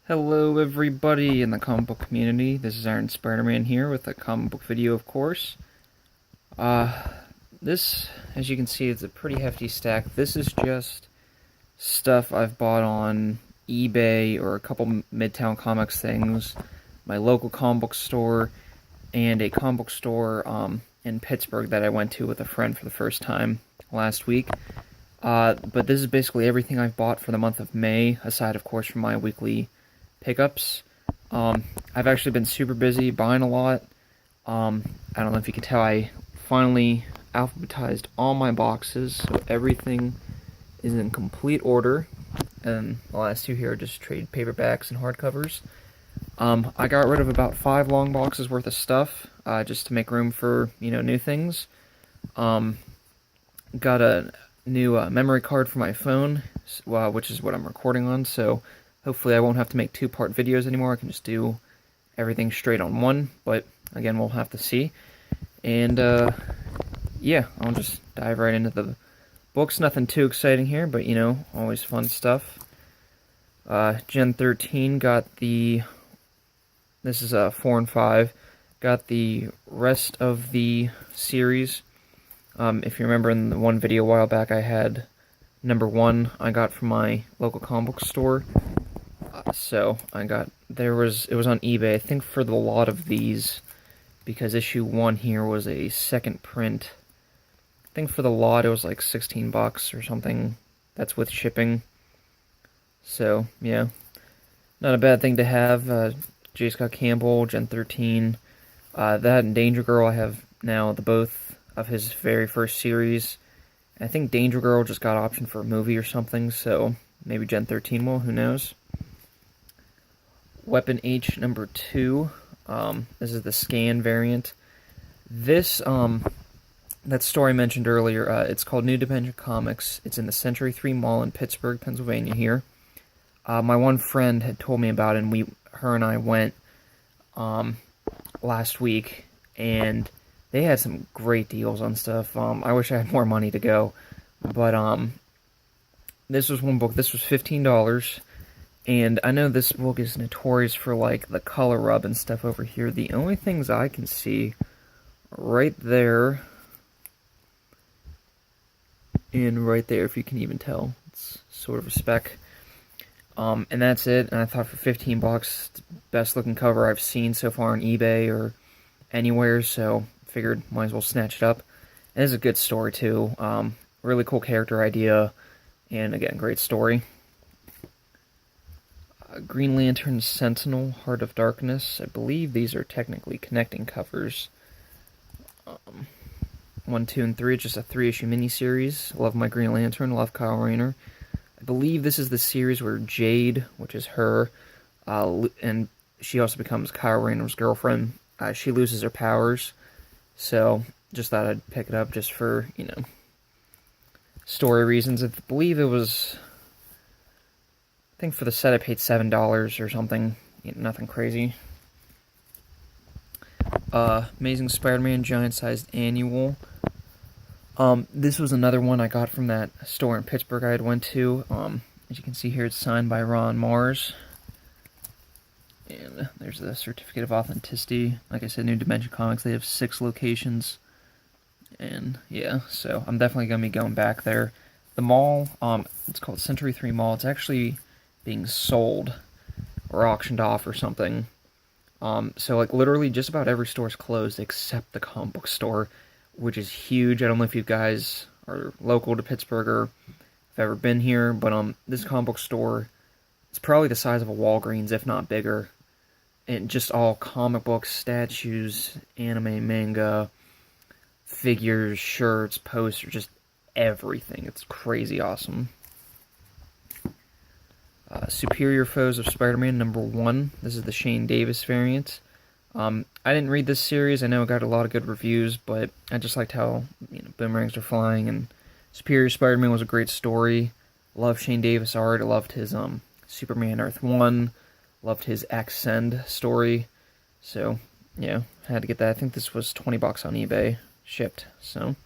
Hello everybody in the comic book community, this is Iron Spider-Man here with a comic book video, of course. This, as you can see, is a pretty hefty stack. This is just stuff I've bought on eBay or a couple Midtown Comics things, my local comic book store, and a comic book store in Pittsburgh that I went to with a friend for the first time last week. But this is basically everything I've bought for the month of May, aside, of course, from my weekly pickups. I've actually been super busy buying a lot. I don't know if you can tell, I finally alphabetized all my boxes, so everything is in complete order. And the last two here are just trade paperbacks and hardcovers. I got rid of about 5 long boxes worth of stuff, just to make room for, new things. Got a new memory card for my phone, which is what I'm recording on, so hopefully I won't have to make 2-part videos anymore. I can just do everything straight on one, but again, we'll have to see. And yeah, I'll just dive right into the books. Nothing too exciting here, but always fun stuff. Gen 13 got this is 4 and 5, got the rest of the series. If you remember in the one video a while back, I had number 1 I got from my local comic book store. So it was on eBay, I think, for the lot of these, because issue 1 here was a second print. I think for the lot it was like $16 or something. That's with shipping. So, yeah. Not a bad thing to have. J. Scott Campbell, Gen 13. That and Danger Girl, I have now both of his very first series. I think Danger Girl just got optioned for a movie or something, so maybe Gen 13 will, who knows. Weapon H number 2. This is the scan variant. This, that story I mentioned earlier, it's called New Dimension Comics. It's in the Century 3 Mall in Pittsburgh, Pennsylvania here. My one friend had told me about it, and her and I went last week, and they had some great deals on stuff. I wish I had more money to go, but this was one book. This was $15, and I know this book is notorious for like the color rub and stuff over here. The only things I can see right there and right there, if you can even tell, it's sort of a speck. And that's it. And I thought for $15, best looking cover I've seen so far on eBay or anywhere, so figured might as well snatch it up. And it's a good story too. Really cool character idea, and again, great story. Green Lantern Sentinel, Heart of Darkness. I believe these are technically connecting covers. 1, 2, and 3. It's just a 3-issue miniseries. Love my Green Lantern. Love Kyle Rayner. I believe this is the series where Jade, which is her, and she also becomes Kyle Rayner's girlfriend. She loses her powers. So, just thought I'd pick it up just for, story reasons. I believe it was, I think for the set I paid $7 or something. Nothing crazy. Amazing Spider-Man Giant-Sized Annual. This was another one I got from that store in Pittsburgh I had went to. As you can see here, it's signed by Ron Mars. And there's the certificate of authenticity. Like I said, New Dimension Comics, they have 6 locations. And yeah, so I'm definitely going to be going back there. The mall, it's called Century 3 Mall. It's actually being sold or auctioned off or something. So like literally just about every store is closed except the comic book store, which is huge. I don't know if you guys are local to Pittsburgh or have ever been here, but this comic book store, it's probably the size of a Walgreens, if not bigger. And just all comic books, statues, anime, manga, figures, shirts, posters, just everything. It's crazy awesome. Superior Foes of Spider-Man number 1. This is the Shane Davis variant. I didn't read this series. I know it got a lot of good reviews, but I just liked how boomerangs are flying, and Superior Spider-Man was a great story. Loved Shane Davis art. I loved his Superman Earth 1. Loved his Ascend story. So, yeah, I had to get that. I think this was $20 on eBay, shipped, so.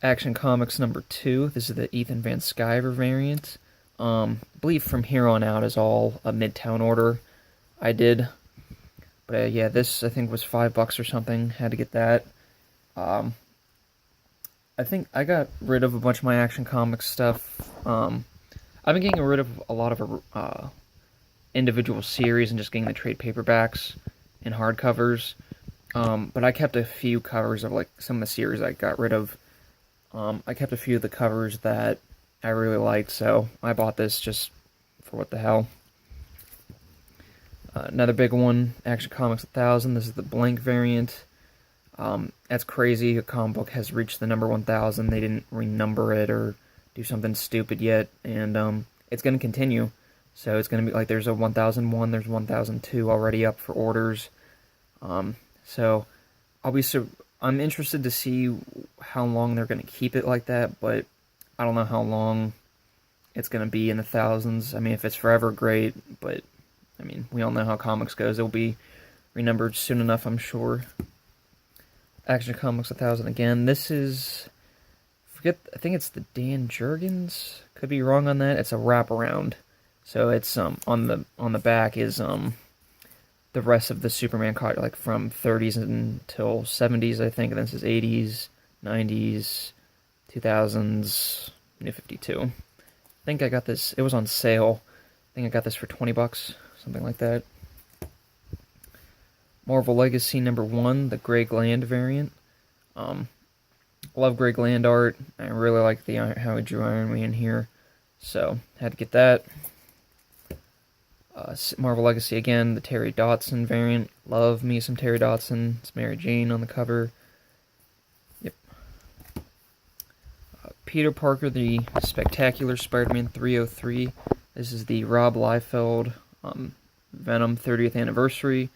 Action Comics number 2. This is the Ethan Van Sciver variant. I believe from here on out is all a Midtown order I did. But yeah, this I think was $5 or something. Had to get that. Um, I think I got rid of a bunch of my Action Comics stuff. I've been getting rid of a lot of individual series and just getting the trade paperbacks and hardcovers. But I kept a few covers of like some of the series I got rid of. I kept a few of the covers that I really liked, so I bought this just for what the hell. Another big one, Action Comics 1000. This is the blank variant. That's crazy. A comic book has reached the number 1000. They didn't renumber it or do something stupid yet, and it's going to continue. So it's going to be like there's a 1001, there's 1002 already up for orders. So I'm interested to see how long they're going to keep it like that, but I don't know how long it's going to be in the thousands. I mean, if it's forever, great, but I mean, we all know how comics goes. It'll be renumbered soon enough, I'm sure. Action Comics 1000 again. This is, I think it's the Dan Jurgens. Could be wrong on that. It's a wraparound. So it's on the back is the rest of the Superman card, like from 30s until 70s, I think. And this is 80s, 90s, 2000s, New 52. I think I got this. It was on sale. I think I got this for $20, something like that. Marvel Legacy #1, the Greg Land variant. Love Greg Land art. I really like how he drew Iron Man here, so had to get that. Marvel Legacy again, the Terry Dodson variant. Love me some Terry Dodson. It's Mary Jane on the cover. Yep. Peter Parker, the Spectacular Spider-Man 303. This is the Rob Liefeld Venom 30th anniversary.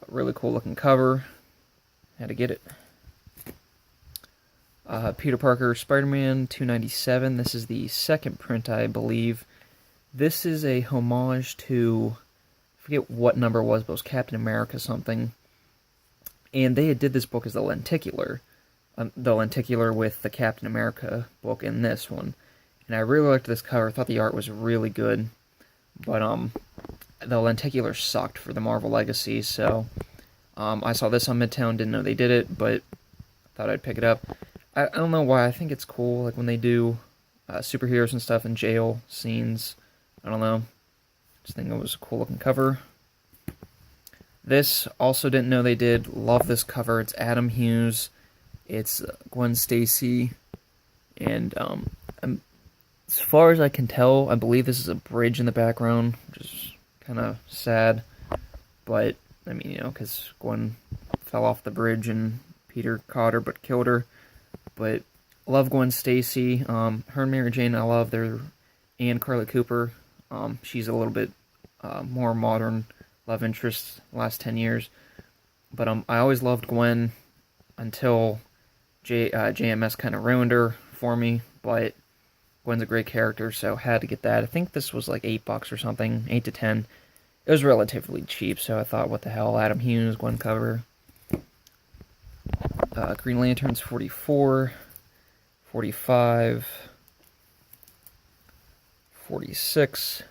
Really cool looking cover. Had to get it. Peter Parker Spider-Man 297. This is the second print, I believe. This is a homage to, I forget what number it was, but it was Captain America something. And they did this book as the Lenticular. The Lenticular with the Captain America book in this one. And I really liked this cover. I thought the art was really good. But the Lenticular sucked for the Marvel Legacy, so I saw this on Midtown, didn't know they did it, but thought I'd pick it up. I don't know why, I think it's cool, like when they do superheroes and stuff in jail scenes. I don't know. Just think it was a cool looking cover. This, also didn't know they did. Love this cover. It's Adam Hughes. It's Gwen Stacy. And as far as I can tell, I believe this is a bridge in the background, which is kind of sad. But, I mean, because Gwen fell off the bridge and Peter caught her but killed her. But love Gwen Stacy. Her and Mary Jane, I love. They're and Carly Cooper. She's a little bit more modern love interest the last 10 years. But I always loved Gwen until JMS kind of ruined her for me. But Gwen's a great character, so had to get that. I think this was like $8 or something, 8 to 10. It was relatively cheap, so I thought, what the hell, Adam Hughes, Gwen cover. Green Lanterns 44, 45, 46,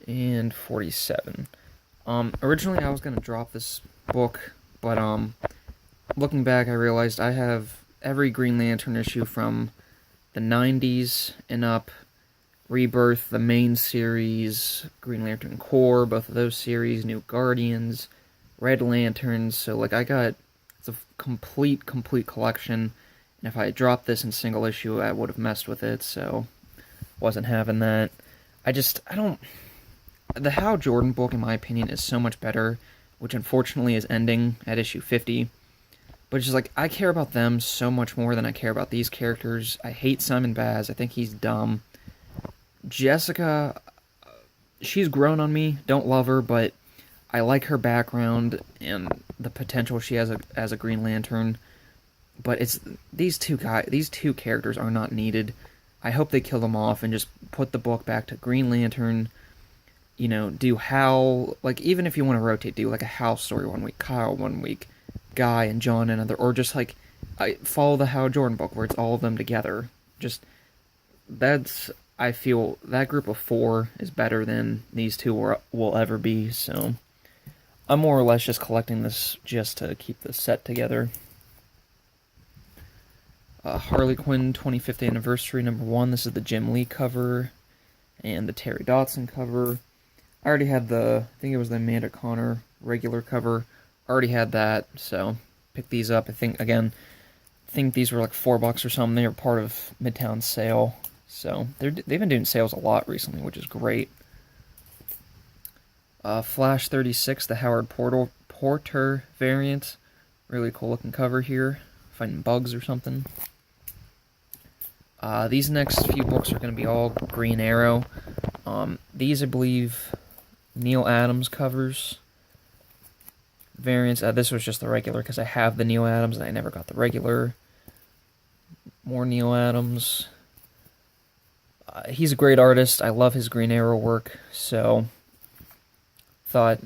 and 47. Originally I was going to drop this book, but looking back I realized I have every Green Lantern issue from the 90s and up. Rebirth, the main series, Green Lantern Corps, both of those series, New Guardians, Red Lanterns, so like it's a complete collection, and if I had dropped this in single issue, I would have messed with it, so wasn't having that. The Hal Jordan book, in my opinion, is so much better, which unfortunately is ending at issue 50, but it's just like, I care about them so much more than I care about these characters. I hate Simon Baz, I think he's dumb. Jessica, she's grown on me, don't love her, but I like her background and the potential she has as a Green Lantern, but it's these two characters are not needed. I hope they kill them off and just put the book back to Green Lantern, do Hal, like, even if you want to rotate, do like a Hal story one week, Kyle one week, Guy and John another, or just like, follow the Hal Jordan book where it's all of them together. Just, I feel that group of 4 is better than these two will ever be, so I'm more or less just collecting this just to keep the set together. Harley Quinn 25th Anniversary #1. This is the Jim Lee cover and the Terry Dodson cover. I already had I think it was the Amanda Conner regular cover. I already had that, so picked these up. I think these were like $4 or something. They were part of Midtown's sale, so they've been doing sales a lot recently, which is great. Flash 36, the Howard Porter variant. Really cool looking cover here. Finding bugs or something. These next few books are going to be all Green Arrow. These, I believe, Neal Adams covers. Variants. This was just the regular because I have the Neal Adams and I never got the regular. More Neal Adams. He's a great artist. I love his Green Arrow work, so thought,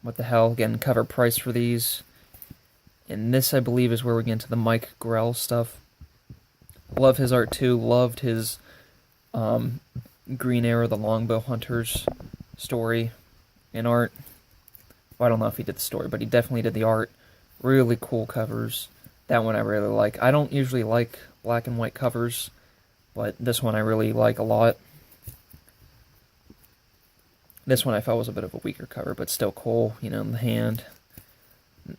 what the hell, getting cover price for these. And this, I believe, is where we get into the Mike Grell stuff. Love his art too. Loved his Green Arrow, the Longbow Hunters story in art. Well, I don't know if he did the story, but he definitely did the art. Really cool covers. That one I really like. I don't usually like black and white covers, but this one I really like a lot. This one I felt was a bit of a weaker cover, but still cool, you know, in the hand.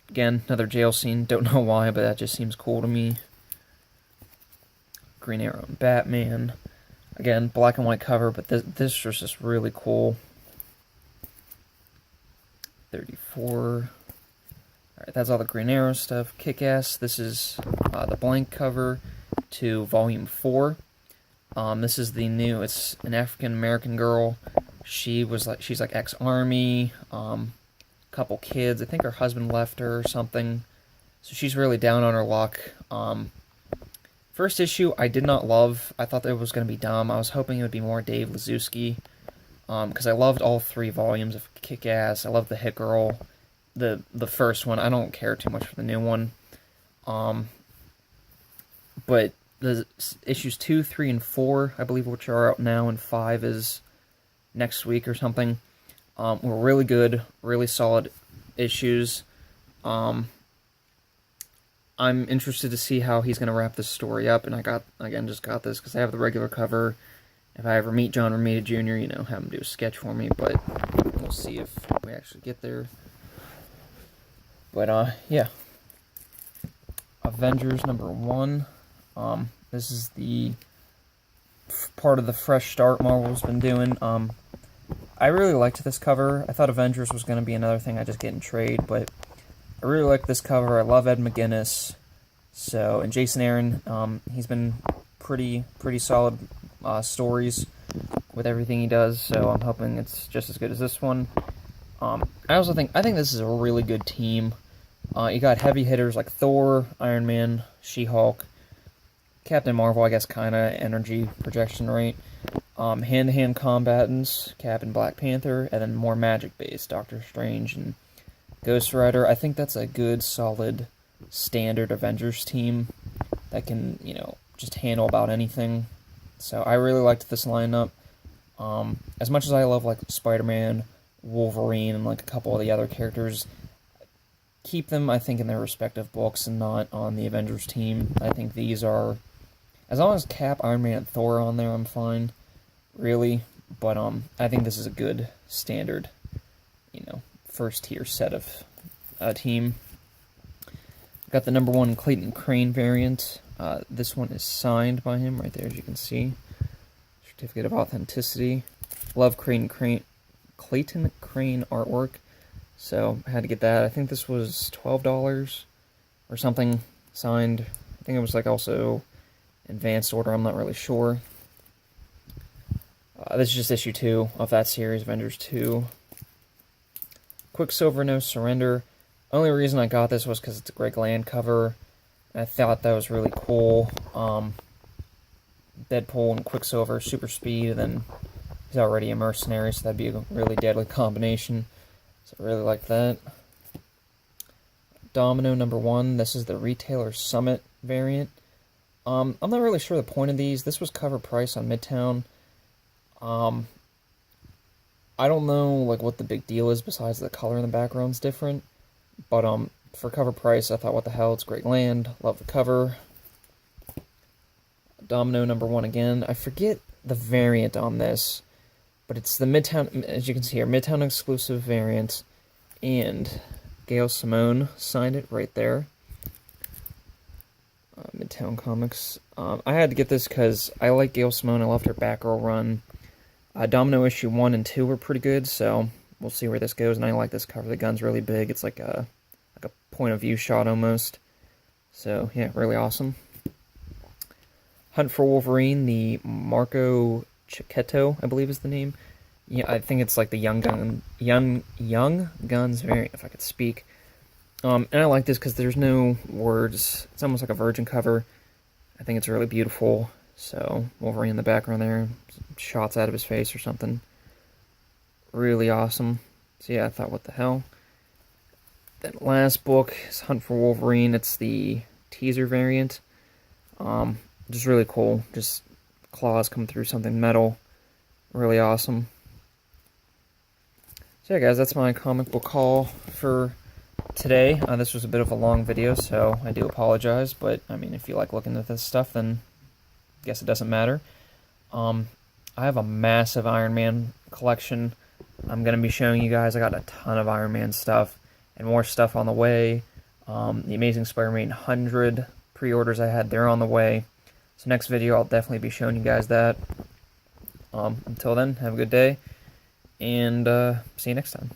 Again, another jail scene. Don't know why, but that just seems cool to me. Green Arrow and Batman. Again, black and white cover, but this was just really cool. 34. Alright, that's all the Green Arrow stuff. Kick-Ass. This is the blank cover to Volume 4. This is the new, it's an African-American girl. She's like ex-army, couple kids. I think her husband left her or something. So she's really down on her luck. First issue, I did not love. I thought that it was going to be dumb. I was hoping it would be more Dave Lazuski. Because I loved all 3 volumes of Kick-Ass. I loved the Hit Girl. The first one. I don't care too much for the new one. But the issues 2, 3, and 4, I believe, which are out now, and 5 is next week or something, were really good, really solid issues. I'm interested to see how he's going to wrap this story up, and I just got this because I have the regular cover. If I ever meet John Romita Jr., you know, have him do a sketch for me, but we'll see if we actually get there. But, yeah. Avengers #1. This is the part of the fresh start Marvel's been doing. I really liked this cover. I thought Avengers was going to be another thing I just get in trade, but I really like this cover. I love Ed McGuinness. So, and Jason Aaron, he's been pretty solid stories with everything he does, so I'm hoping it's just as good as this one. I think this is a really good team. You got heavy hitters like Thor, Iron Man, She-Hulk, Captain Marvel, I guess, kind of energy projection rate. Hand-to-hand combatants, Cap and Black Panther, and then more magic-based, Doctor Strange and Ghost Rider. I think that's a good, solid, standard Avengers team that can, you know, just handle about anything. So I really liked this lineup. As much as I love, like, Spider-Man, Wolverine, and, like, a couple of the other characters, keep them, I think, in their respective books and not on the Avengers team. I think these are, as long as Cap, Iron Man, and Thor are on there, I'm fine, really. But I think this is a good standard, you know, first-tier set of team. Got the #1 Clayton Crane variant. This one is signed by him right there, as you can see. Certificate of authenticity. Love Clayton Crane artwork, so I had to get that. I think this was $12 or something signed. I think it was like also advanced order, I'm not really sure. This is just issue 2 of that series, Avengers 2. Quicksilver No Surrender. Only reason I got this was because it's a Greg Land cover. I thought that was really cool. Deadpool and Quicksilver, super speed, and then he's already a mercenary, so that'd be a really deadly combination. So I really like that. Domino #1. This is the Retailer Summit variant. I'm not really sure the point of these. This was cover price on Midtown. Um, I don't know like what the big deal is besides the color in the background's different, but for cover price, I thought, what the hell, it's great land. Love the cover. Domino #1 again. I forget the variant on this, but it's the Midtown, as you can see here, Midtown exclusive variant, and Gail Simone signed it right there. Midtown Comics. I had to get this because I like Gail Simone. I loved her Batgirl run. Domino issue 1 and 2 were pretty good, so we'll see where this goes. And I like this cover. The gun's really big. It's like a point of view shot almost. So yeah, really awesome. Hunt for Wolverine, the Marco Checchetto, I believe is the name. Yeah, I think it's like the Young Guns variant, if I could speak. And I like this because there's no words. It's almost like a Virgin cover. I think it's really beautiful. So, Wolverine in the background there, shots out of his face or something. Really awesome. So yeah, I thought, what the hell. That last book is Hunt for Wolverine. It's the teaser variant. Just really cool. Just claws come through something metal. Really awesome. So yeah, guys, that's my comic book haul for today. This was a bit of a long video, so I do apologize, but I mean, if you like looking at this stuff, then I guess it doesn't matter. I have a massive Iron Man collection. I'm going to be showing you guys. I got a ton of Iron Man stuff and more stuff on the way. The Amazing Spider-Man 100 pre-orders I had, they're on the way. So next video, I'll definitely be showing you guys that. Until then, have a good day, and see you next time.